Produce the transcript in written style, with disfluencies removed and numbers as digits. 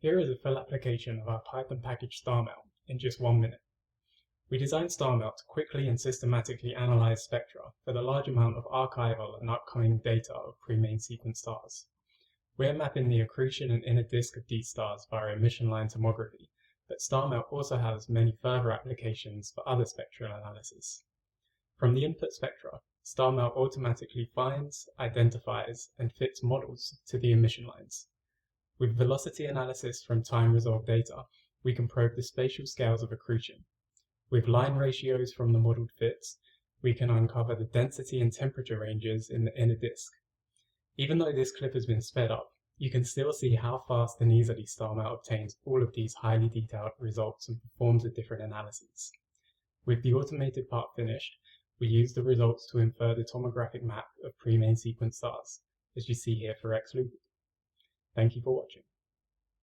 Here is a full application of our Python package StarMelt in just 1 minute. We designed StarMelt to quickly and systematically analyze spectra for the large amount of archival and upcoming data of pre-main sequence stars. We are mapping the accretion and inner disk of these stars via emission line tomography, but StarMelt also has many further applications for other spectral analysis. From the input spectra, StarMelt automatically finds, identifies, and fits models to the emission lines. With velocity analysis from time-resolved data, we can probe the spatial scales of accretion. With line ratios from the modeled fits, we can uncover the density and temperature ranges in the inner disk. Even though this clip has been sped up, you can still see how fast and easily StarMelt obtains all of these highly detailed results and performs the different analyses. With the automated part finished, we use the results to infer the tomographic map of pre-main sequence stars, as you see here for X loop. Thank you for watching.